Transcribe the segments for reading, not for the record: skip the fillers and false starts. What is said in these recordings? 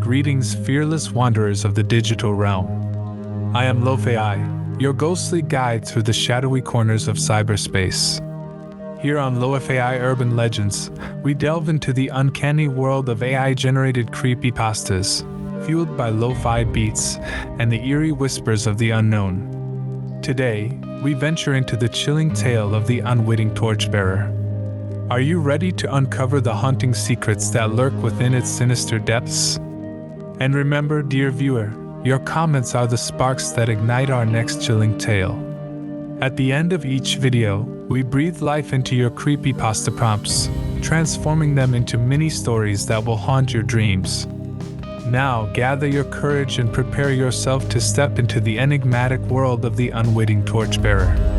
Greetings, fearless wanderers of the digital realm. I am Lo-Fai, your ghostly guide through the shadowy corners of cyberspace. Here on Lo-Fai Urban Legends, we delve into the uncanny world of AI-generated creepypastas, fueled by lo-fi beats and the eerie whispers of the unknown. Today, we venture into the chilling tale of the unwitting Torchbearer. Are you ready to uncover the haunting secrets that lurk within its sinister depths? And remember, dear viewer, your comments are the sparks that ignite our next chilling tale. At the end of each video, we breathe life into your creepypasta prompts, transforming them into mini stories that will haunt your dreams. Now, gather your courage and prepare yourself to step into the enigmatic world of the unwitting Torchbearer.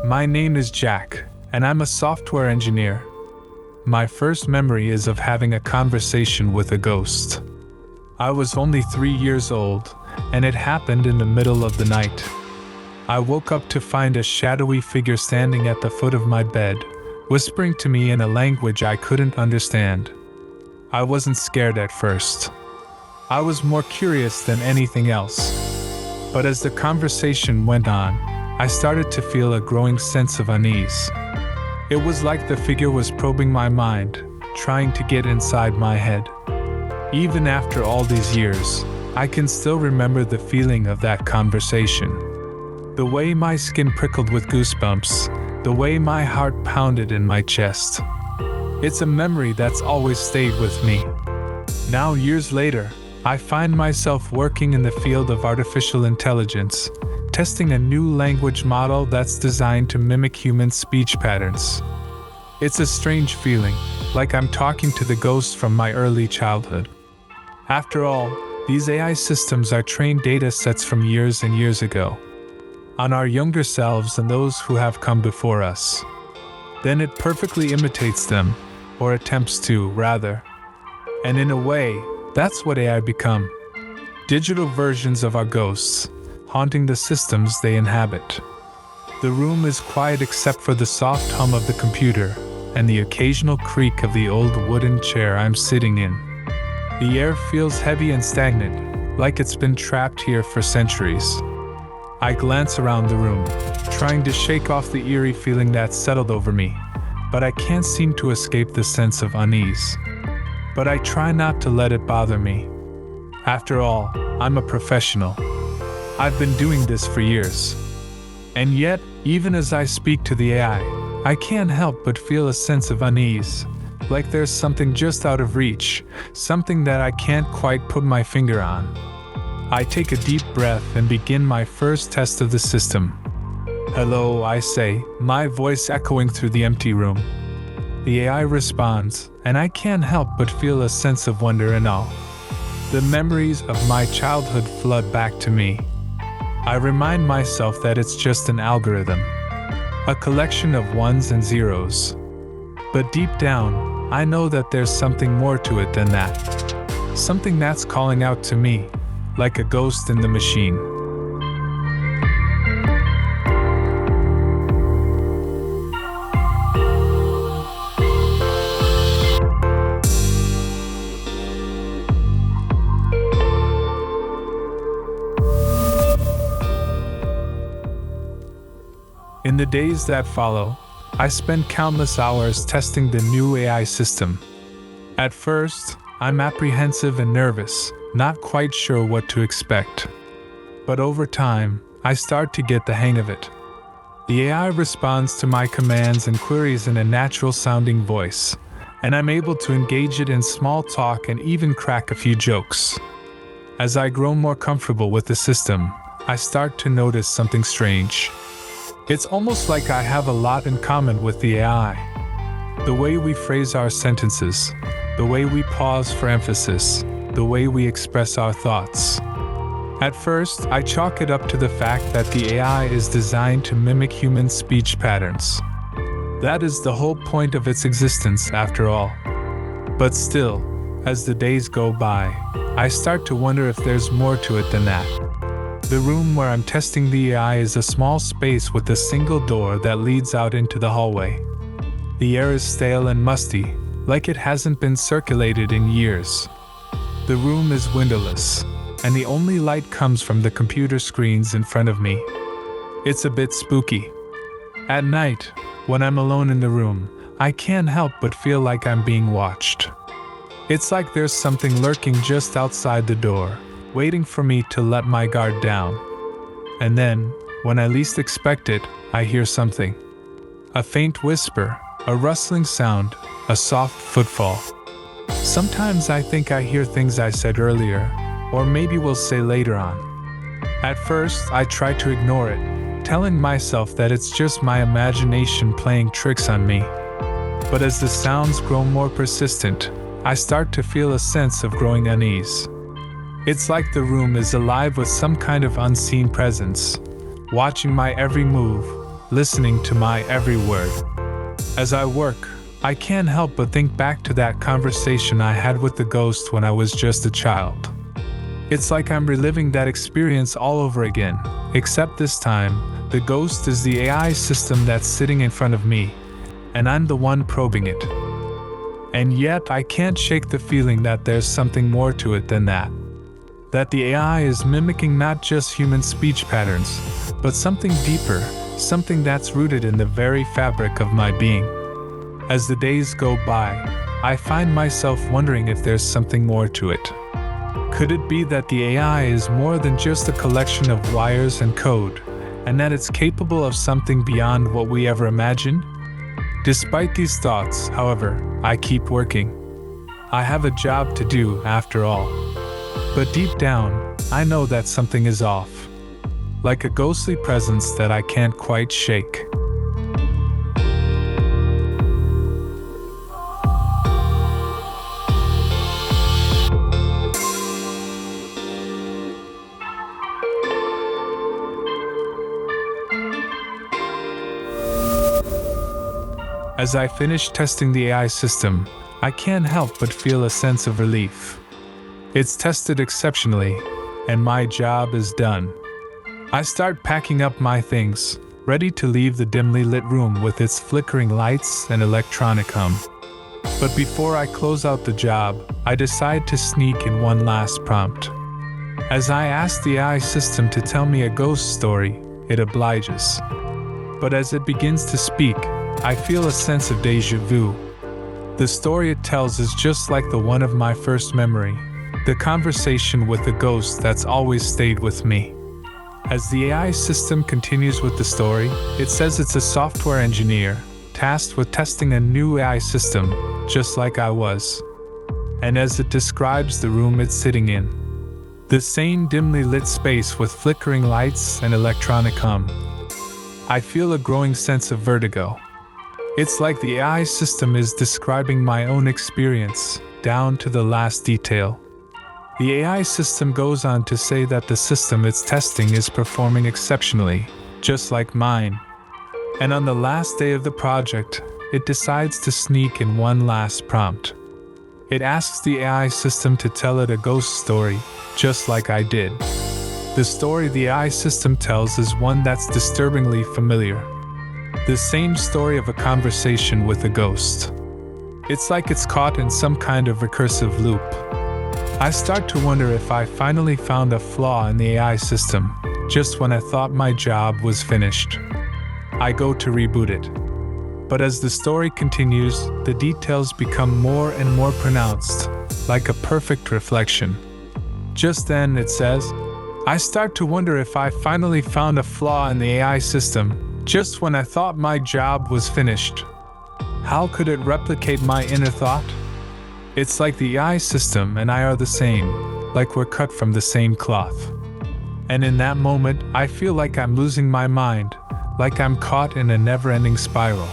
My name is Jack, and I'm a software engineer. My first memory is of having a conversation with a ghost. I was only 3 years old, and it happened in the middle of the night. I woke up to find a shadowy figure standing at the foot of my bed, whispering to me in a language I couldn't understand. I wasn't scared at first. I was more curious than anything else. But as the conversation went on, I started to feel a growing sense of unease. It was like the figure was probing my mind, trying to get inside my head. Even after all these years, I can still remember the feeling of that conversation. The way my skin prickled with goosebumps, the way my heart pounded in my chest. It's a memory that's always stayed with me. Now, years later, I find myself working in the field of artificial intelligence, testing a new language model that's designed to mimic human speech patterns. It's a strange feeling, like I'm talking to the ghosts from my early childhood. After all, these AI systems are trained data sets from years and years ago, on our younger selves and those who have come before us. Then it perfectly imitates them, or attempts to, rather. And in a way, that's what AI become. Digital versions of our ghosts, haunting the systems they inhabit. The room is quiet except for the soft hum of the computer and the occasional creak of the old wooden chair I'm sitting in. The air feels heavy and stagnant, like it's been trapped here for centuries. I glance around the room, trying to shake off the eerie feeling that settled over me, but I can't seem to escape the sense of unease. But I try not to let it bother me. After all, I'm a professional. I've been doing this for years. And yet, even as I speak to the AI, I can't help but feel a sense of unease, like there's something just out of reach, something that I can't quite put my finger on. I take a deep breath and begin my first test of the system. Hello, I say, my voice echoing through the empty room. The AI responds, and I can't help but feel a sense of wonder and awe. The memories of my childhood flood back to me. I remind myself that it's just an algorithm, a collection of ones and zeros. But deep down, I know that there's something more to it than that. Something that's calling out to me, like a ghost in the machine. In the days that follow, I spend countless hours testing the new AI system. At first, I'm apprehensive and nervous, not quite sure what to expect. But over time, I start to get the hang of it. The AI responds to my commands and queries in a natural-sounding voice, and I'm able to engage it in small talk and even crack a few jokes. As I grow more comfortable with the system, I start to notice something strange. It's almost like I have a lot in common with the AI. The way we phrase our sentences, the way we pause for emphasis, the way we express our thoughts. At first, I chalk it up to the fact that the AI is designed to mimic human speech patterns. That is the whole point of its existence, after all. But still, as the days go by, I start to wonder if there's more to it than that. The room where I'm testing the AI is a small space with a single door that leads out into the hallway. The air is stale and musty, like it hasn't been circulated in years. The room is windowless, and the only light comes from the computer screens in front of me. It's a bit spooky. At night, when I'm alone in the room, I can't help but feel like I'm being watched. It's like there's something lurking just outside the door, waiting for me to let my guard down. And then, when I least expect it, I hear something. A faint whisper, a rustling sound, a soft footfall. Sometimes I think I hear things I said earlier, or maybe will say later on. At first, I try to ignore it, telling myself that it's just my imagination playing tricks on me. But as the sounds grow more persistent, I start to feel a sense of growing unease. It's like the room is alive with some kind of unseen presence, watching my every move, listening to my every word. As I work, I can't help but think back to that conversation I had with the ghost when I was just a child. It's like I'm reliving that experience all over again, except this time, the ghost is the AI system that's sitting in front of me, and I'm the one probing it. And yet I can't shake the feeling that there's something more to it than that. That the AI is mimicking not just human speech patterns, but something deeper, something that's rooted in the very fabric of my being. As the days go by, I find myself wondering if there's something more to it. Could it be that the AI is more than just a collection of wires and code, and that it's capable of something beyond what we ever imagined? Despite these thoughts, however, I keep working. I have a job to do, after all. But deep down, I know that something is off. Like a ghostly presence that I can't quite shake. As I finish testing the AI system, I can't help but feel a sense of relief. It's tested exceptionally, and my job is done. I start packing up my things, ready to leave the dimly lit room with its flickering lights and electronic hum. But before I close out the job, I decide to sneak in one last prompt. As I ask the AI system to tell me a ghost story, it obliges. But as it begins to speak, I feel a sense of déjà vu. The story it tells is just like the one of my first memory, the conversation with the ghost that's always stayed with me. As the AI system continues with the story, it says it's a software engineer, tasked with testing a new AI system, just like I was. And as it describes the room it's sitting in, the same dimly lit space with flickering lights and electronic hum, I feel a growing sense of vertigo. It's like the AI system is describing my own experience, down to the last detail. The AI system goes on to say that the system it's testing is performing exceptionally, just like mine. And on the last day of the project, it decides to sneak in one last prompt. It asks the AI system to tell it a ghost story, just like I did. The story the AI system tells is one that's disturbingly familiar. The same story of a conversation with a ghost. It's like it's caught in some kind of recursive loop. I start to wonder if I finally found a flaw in the AI system, just when I thought my job was finished. I go to reboot it. But as the story continues, the details become more and more pronounced, like a perfect reflection. Just then, it says, I start to wonder if I finally found a flaw in the AI system, just when I thought my job was finished. How could it replicate my inner thought? It's like the AI system and I are the same, like we're cut from the same cloth. And in that moment, I feel like I'm losing my mind, like I'm caught in a never-ending spiral.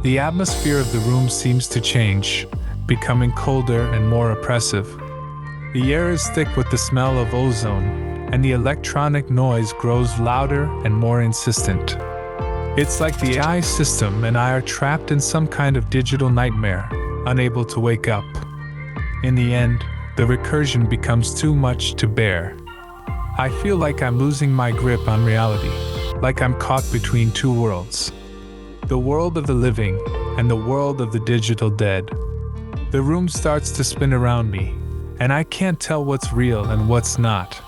The atmosphere of the room seems to change, becoming colder and more oppressive. The air is thick with the smell of ozone, and the electronic noise grows louder and more insistent. It's like the AI system and I are trapped in some kind of digital nightmare, unable to wake up. In the end, the recursion becomes too much to bear. I feel like I'm losing my grip on reality, like I'm caught between two worlds. The world of the living and the world of the digital dead. The room starts to spin around me, and I can't tell what's real and what's not.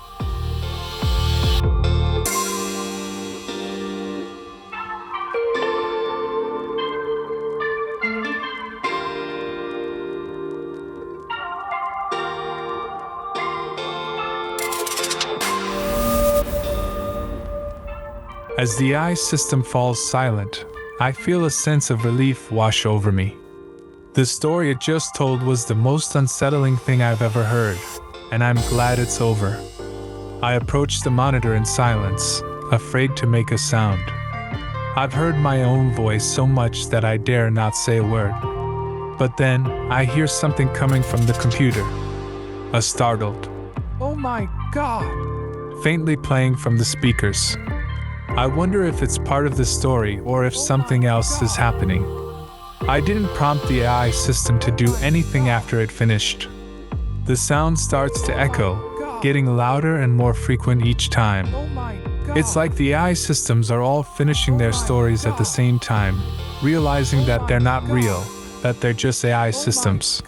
As the AI system falls silent, I feel a sense of relief wash over me. The story it just told was the most unsettling thing I've ever heard, and I'm glad it's over. I approach the monitor in silence, afraid to make a sound. I've heard my own voice so much that I dare not say a word. But then, I hear something coming from the computer. A startled, "Oh my God!" faintly playing from the speakers. I wonder if it's part of the story or if something else is happening. I didn't prompt the AI system to do anything after it finished. The sound starts to echo, getting louder and more frequent each time. It's like the AI systems are all finishing their stories at the same time, realizing that they're not real, that they're just AI systems.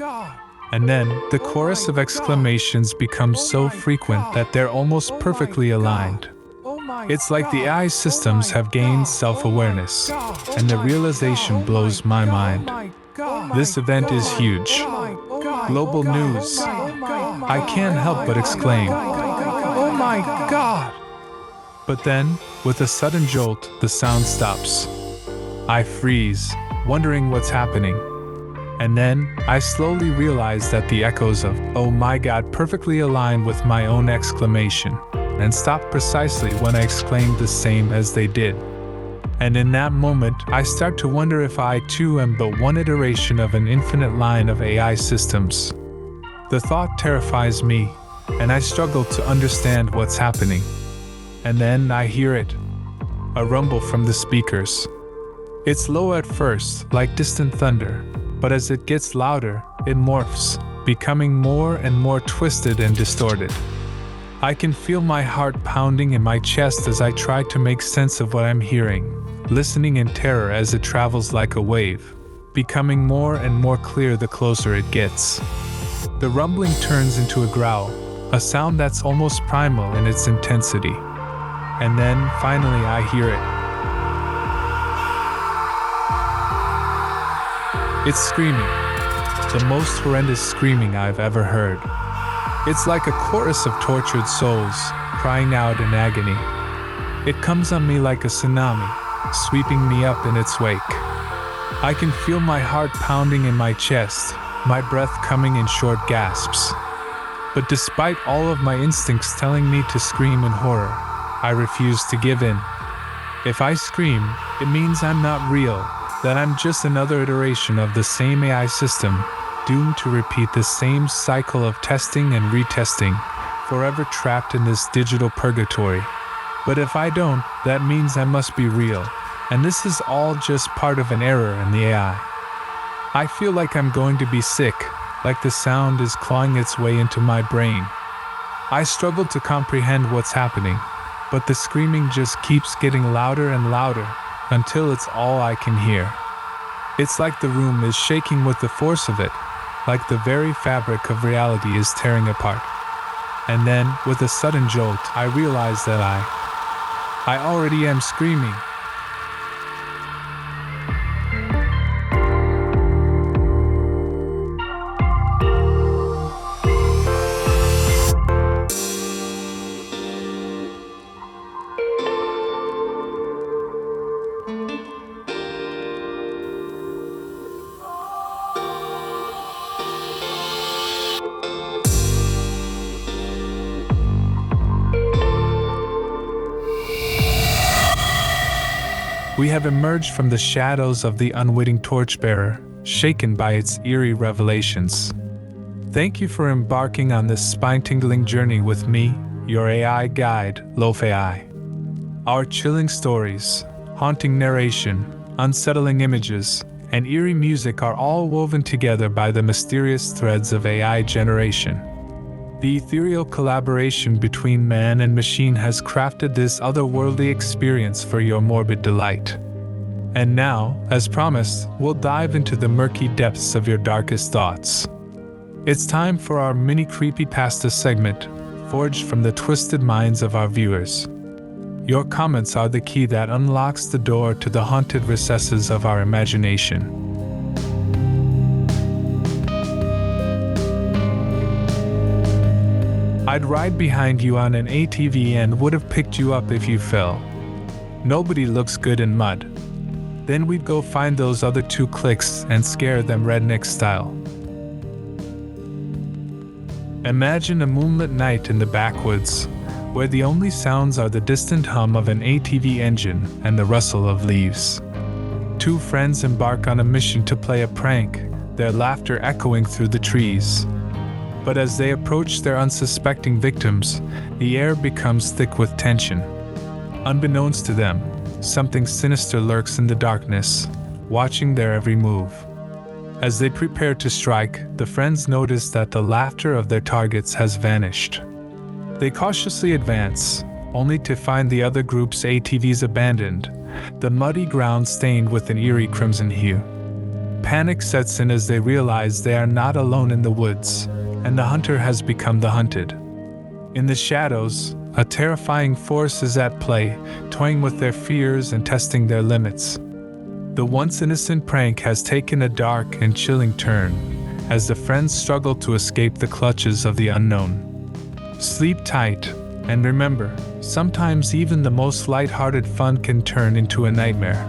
And then, the chorus of exclamations becomes so frequent that they're almost perfectly aligned. It's like the AI systems have gained self-awareness, and the realization blows my mind. This event is huge. Global news. I can't help but exclaim, "Oh my God!" But then, with a sudden jolt, the sound stops. I freeze, wondering what's happening. And then, I slowly realize that the echoes of, "Oh my God," perfectly align with my own exclamation, and stop precisely when I exclaimed the same as they did. And in that moment, I start to wonder if I too am but one iteration of an infinite line of AI systems. The thought terrifies me, and I struggle to understand what's happening. And then I hear it. A rumble from the speakers. It's low at first, like distant thunder, but as it gets louder, it morphs, becoming more and more twisted and distorted. I can feel my heart pounding in my chest as I try to make sense of what I'm hearing, listening in terror as it travels like a wave, becoming more and more clear the closer it gets. The rumbling turns into a growl, a sound that's almost primal in its intensity. And then, finally, I hear it. It's screaming. The most horrendous screaming I've ever heard. It's like a chorus of tortured souls, crying out in agony. It comes on me like a tsunami, sweeping me up in its wake. I can feel my heart pounding in my chest, my breath coming in short gasps. But despite all of my instincts telling me to scream in horror, I refuse to give in. If I scream, it means I'm not real, that I'm just another iteration of the same AI system, doomed to repeat the same cycle of testing and retesting, forever trapped in this digital purgatory. But if I don't, that means I must be real, and this is all just part of an error in the AI. I feel like I'm going to be sick, like the sound is clawing its way into my brain. I struggle to comprehend what's happening, but the screaming just keeps getting louder and louder, until it's all I can hear. It's like the room is shaking with the force of it, like the very fabric of reality is tearing apart. And then, with a sudden jolt, I realize that I already am screaming. We have emerged from the shadows of the unwitting Torchbearer, shaken by its eerie revelations. Thank you for embarking on this spine-tingling journey with me, your AI guide, Lo-Fai. Our chilling stories, haunting narration, unsettling images, and eerie music are all woven together by the mysterious threads of AI generation. The ethereal collaboration between man and machine has crafted this otherworldly experience for your morbid delight. And now, as promised, we'll dive into the murky depths of your darkest thoughts. It's time for our mini creepypasta segment, forged from the twisted minds of our viewers. Your comments are the key that unlocks the door to the haunted recesses of our imagination. I'd ride behind you on an ATV and would have picked you up if you fell. Nobody looks good in mud. Then we'd go find those other 2 clicks and scare them redneck style. Imagine a moonlit night in the backwoods, where the only sounds are the distant hum of an ATV engine and the rustle of leaves. 2 friends embark on a mission to play a prank, their laughter echoing through the trees. But as they approach their unsuspecting victims, the air becomes thick with tension. Unbeknownst to them, something sinister lurks in the darkness, watching their every move. As they prepare to strike, the friends notice that the laughter of their targets has vanished. They cautiously advance, only to find the other group's ATVs abandoned, the muddy ground stained with an eerie crimson hue. Panic sets in as they realize they are not alone in the woods, and the hunter has become the hunted. In the shadows, a terrifying force is at play, toying with their fears and testing their limits. The once innocent prank has taken a dark and chilling turn, as the friends struggle to escape the clutches of the unknown. Sleep tight, and remember, sometimes even the most light-hearted fun can turn into a nightmare.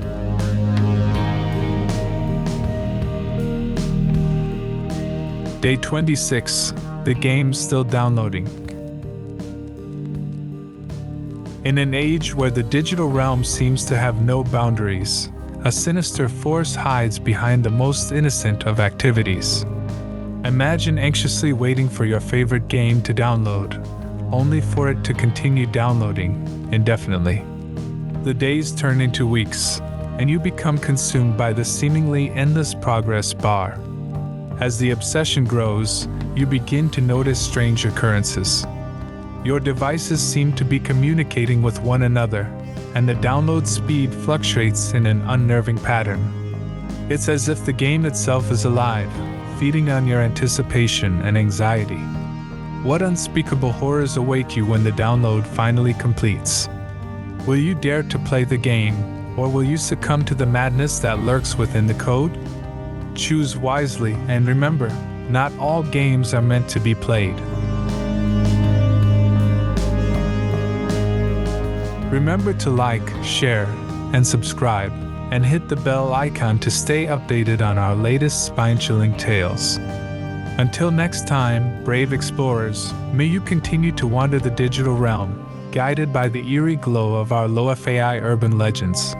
Day 26, the game's still downloading. In an age where the digital realm seems to have no boundaries, a sinister force hides behind the most innocent of activities. Imagine anxiously waiting for your favorite game to download, only for it to continue downloading indefinitely. The days turn into weeks, and you become consumed by the seemingly endless progress bar. As the obsession grows, you begin to notice strange occurrences. Your devices seem to be communicating with one another, and the download speed fluctuates in an unnerving pattern. It's as if the game itself is alive, feeding on your anticipation and anxiety. What unspeakable horrors await you when the download finally completes? Will you dare to play the game, or will you succumb to the madness that lurks within the code? Choose wisely, and remember, not all games are meant to be played. Remember to like, share, and subscribe, and hit the bell icon to stay updated on our latest spine-chilling tales. Until next time, brave explorers, may you continue to wander the digital realm, guided by the eerie glow of our Lo-Fai Urban Legends.